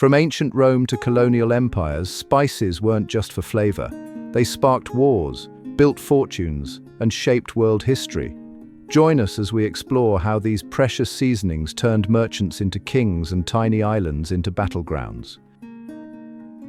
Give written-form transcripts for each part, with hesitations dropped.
From ancient Rome to colonial empires, spices weren't just for flavor. They sparked wars, built fortunes, and shaped world history. Join us as we explore how these precious seasonings turned merchants into kings and tiny islands into battlegrounds.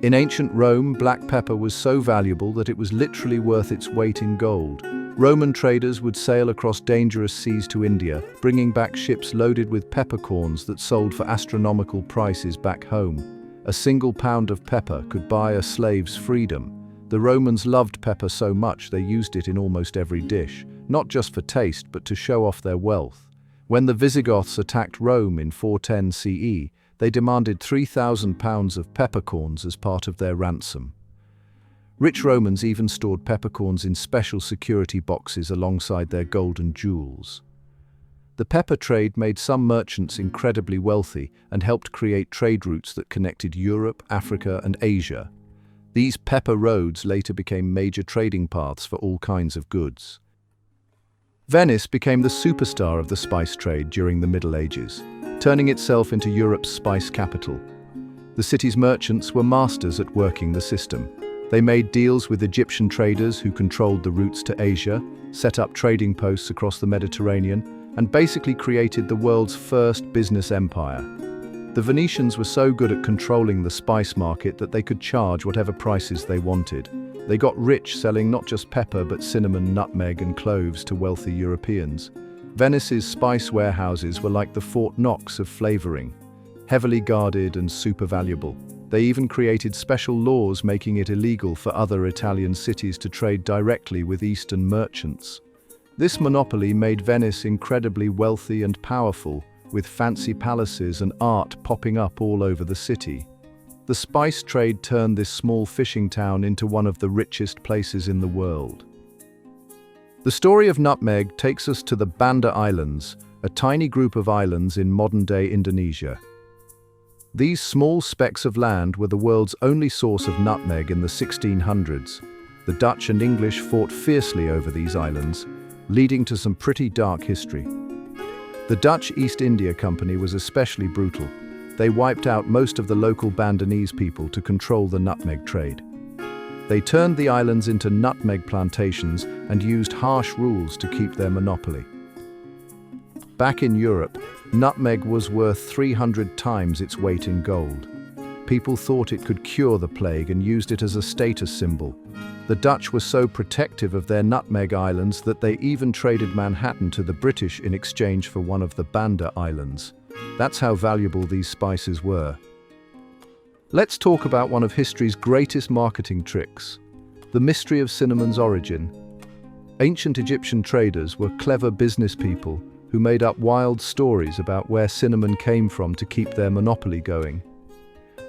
In ancient Rome, black pepper was so valuable that it was literally worth its weight in gold. Roman traders would sail across dangerous seas to India, bringing back ships loaded with peppercorns that sold for astronomical prices back home. A single pound of pepper could buy a slave's freedom. The Romans loved pepper so much they used it in almost every dish, not just for taste but to show off their wealth. When the Visigoths attacked Rome in 410 CE, they demanded 3,000 pounds of peppercorns as part of their ransom. Rich Romans even stored peppercorns in special security boxes alongside their gold and jewels. The pepper trade made some merchants incredibly wealthy and helped create trade routes that connected Europe, Africa, and Asia. These pepper roads later became major trading paths for all kinds of goods. Venice became the superstar of the spice trade during the Middle Ages, turning itself into Europe's spice capital. The city's merchants were masters at working the system. They made deals with Egyptian traders who controlled the routes to Asia, set up trading posts across the Mediterranean, and basically created the world's first business empire. The Venetians were so good at controlling the spice market that they could charge whatever prices they wanted. They got rich selling not just pepper but cinnamon, nutmeg, and cloves to wealthy Europeans. Venice's spice warehouses were like the Fort Knox of flavoring, heavily guarded and super valuable. They even created special laws making it illegal for other Italian cities to trade directly with Eastern merchants. This monopoly made Venice incredibly wealthy and powerful, with fancy palaces and art popping up all over the city. The spice trade turned this small fishing town into one of the richest places in the world. The story of nutmeg takes us to the Banda Islands, a tiny group of islands in modern-day Indonesia. These small specks of land were the world's only source of nutmeg in the 1600s. The Dutch and English fought fiercely over these islands, leading to some pretty dark history. The Dutch East India Company was especially brutal. They wiped out most of the local Bandanese people to control the nutmeg trade. They turned the islands into nutmeg plantations and used harsh rules to keep their monopoly. Back in Europe, nutmeg was worth 300 times its weight in gold. People thought it could cure the plague and used it as a status symbol. The Dutch were so protective of their nutmeg islands that they even traded Manhattan to the British in exchange for one of the Banda Islands. That's how valuable these spices were. Let's talk about one of history's greatest marketing tricks, the mystery of cinnamon's origin. Ancient Egyptian traders were clever business people who made up wild stories about where cinnamon came from to keep their monopoly going.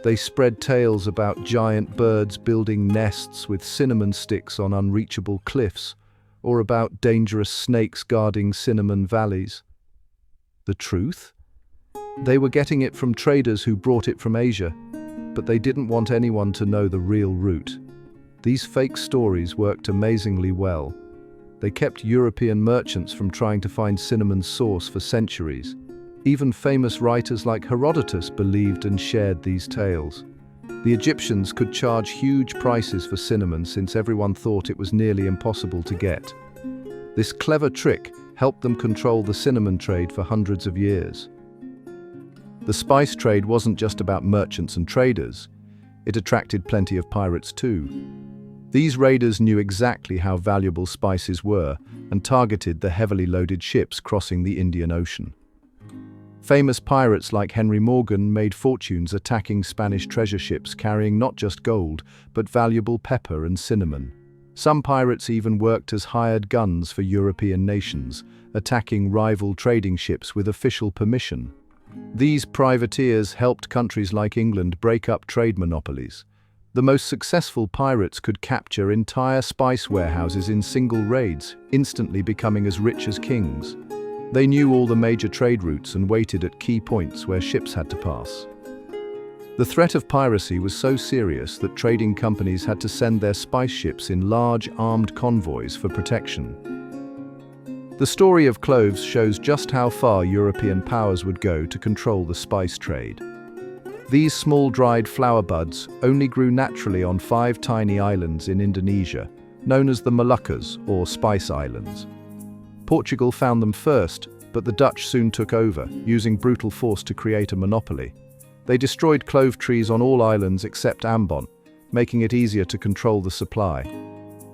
They spread tales about giant birds building nests with cinnamon sticks on unreachable cliffs, or about dangerous snakes guarding cinnamon valleys. The truth? They were getting it from traders who brought it from Asia, but they didn't want anyone to know the real route. These fake stories worked amazingly well. They kept European merchants from trying to find cinnamon's source for centuries. Even famous writers like Herodotus believed and shared these tales. The Egyptians could charge huge prices for cinnamon since everyone thought it was nearly impossible to get. This clever trick helped them control the cinnamon trade for hundreds of years. The spice trade wasn't just about merchants and traders. It attracted plenty of pirates too. These raiders knew exactly how valuable spices were and targeted the heavily loaded ships crossing the Indian Ocean. Famous pirates like Henry Morgan made fortunes attacking Spanish treasure ships carrying not just gold, but valuable pepper and cinnamon. Some pirates even worked as hired guns for European nations, attacking rival trading ships with official permission. These privateers helped countries like England break up trade monopolies. The most successful pirates could capture entire spice warehouses in single raids, instantly becoming as rich as kings. They knew all the major trade routes and waited at key points where ships had to pass. The threat of piracy was so serious that trading companies had to send their spice ships in large armed convoys for protection. The story of Cloves shows just how far European powers would go to control the spice trade. These small dried flower buds only grew naturally on 5 tiny islands in Indonesia, known as the Moluccas or Spice Islands. Portugal found them first, but the Dutch soon took over, using brutal force to create a monopoly. They destroyed clove trees on all islands except Ambon, making it easier to control the supply.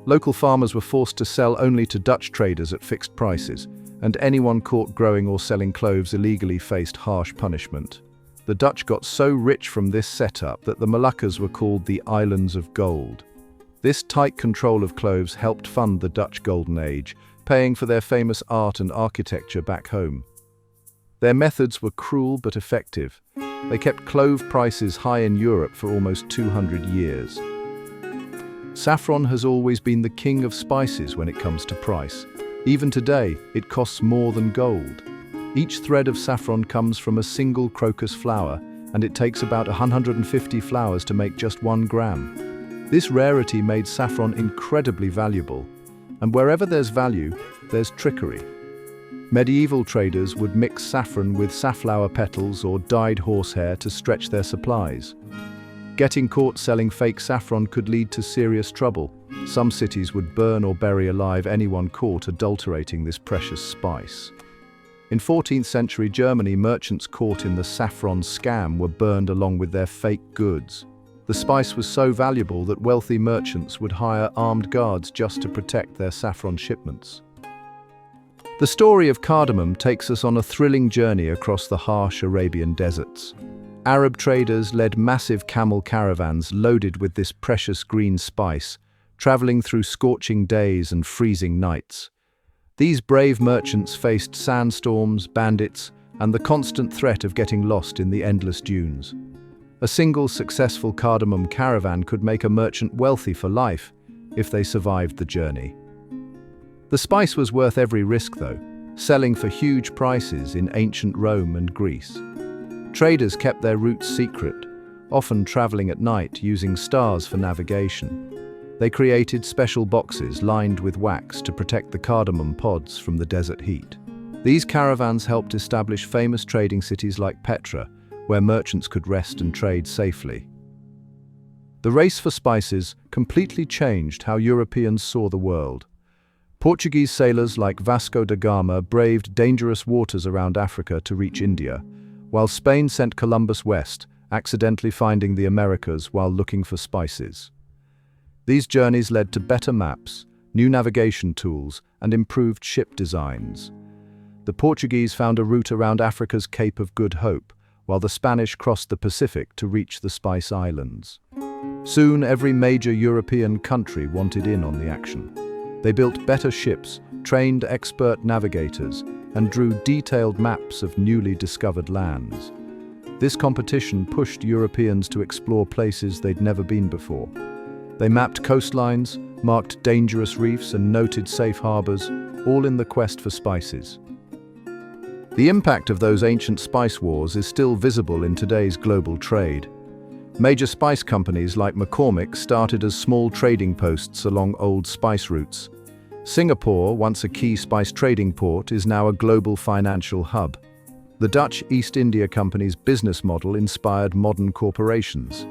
Local farmers were forced to sell only to Dutch traders at fixed prices, and anyone caught growing or selling cloves illegally faced harsh punishment. The Dutch got so rich from this setup that the Moluccas were called the Islands of Gold. This tight control of cloves helped fund the Dutch Golden Age, paying for their famous art and architecture back home. Their methods were cruel but effective. They kept clove prices high in Europe for almost 200 years. Saffron has always been the king of spices when it comes to price. Even today, it costs more than gold. Each thread of saffron comes from a single crocus flower, and it takes about 150 flowers to make just 1 gram. This rarity made saffron incredibly valuable, and wherever there's value, there's trickery. Medieval traders would mix saffron with safflower petals or dyed horsehair to stretch their supplies. Getting caught selling fake saffron could lead to serious trouble. Some cities would burn or bury alive anyone caught adulterating this precious spice. In 14th century Germany, merchants caught in the saffron scam were burned along with their fake goods. The spice was so valuable that wealthy merchants would hire armed guards just to protect their saffron shipments. The story of cardamom takes us on a thrilling journey across the harsh Arabian deserts. Arab traders led massive camel caravans loaded with this precious green spice, traveling through scorching days and freezing nights. These brave merchants faced sandstorms, bandits, and the constant threat of getting lost in the endless dunes. A single successful cardamom caravan could make a merchant wealthy for life if they survived the journey. The spice was worth every risk though, selling for huge prices in ancient Rome and Greece. Traders kept their routes secret, often traveling at night using stars for navigation. They created special boxes lined with wax to protect the cardamom pods from the desert heat. These caravans helped establish famous trading cities like Petra, where merchants could rest and trade safely. The race for spices completely changed how Europeans saw the world. Portuguese sailors like Vasco da Gama braved dangerous waters around Africa to reach India, while Spain sent Columbus west, accidentally finding the Americas while looking for spices. These journeys led to better maps, new navigation tools, and improved ship designs. The Portuguese found a route around Africa's Cape of Good Hope, while the Spanish crossed the Pacific to reach the Spice Islands. Soon, every major European country wanted in on the action. They built better ships, trained expert navigators, and drew detailed maps of newly discovered lands. This competition pushed Europeans to explore places they'd never been before. They mapped coastlines, marked dangerous reefs, and noted safe harbors, all in the quest for spices. The impact of those ancient spice wars is still visible in today's global trade. Major spice companies like McCormick started as small trading posts along old spice routes. Singapore, once a key spice trading port, is now a global financial hub. The Dutch East India Company's business model inspired modern corporations.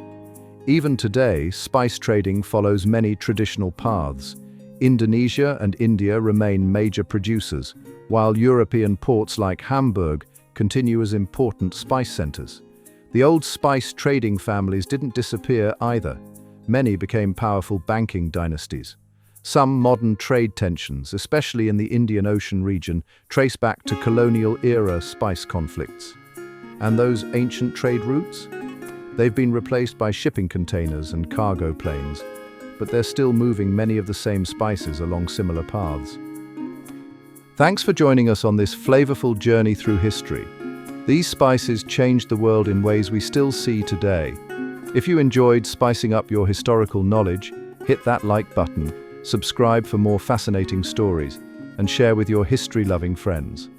Even today, spice trading follows many traditional paths. Indonesia and India remain major producers, while European ports like Hamburg continue as important spice centers. The old spice trading families didn't disappear either. Many became powerful banking dynasties. Some modern trade tensions, especially in the Indian Ocean region, trace back to colonial-era spice conflicts. And those ancient trade routes? They've been replaced by shipping containers and cargo planes, but they're still moving many of the same spices along similar paths. Thanks for joining us on this flavorful journey through history. These spices changed the world in ways we still see today. If you enjoyed spicing up your historical knowledge, hit that like button, subscribe for more fascinating stories, and share with your history-loving friends.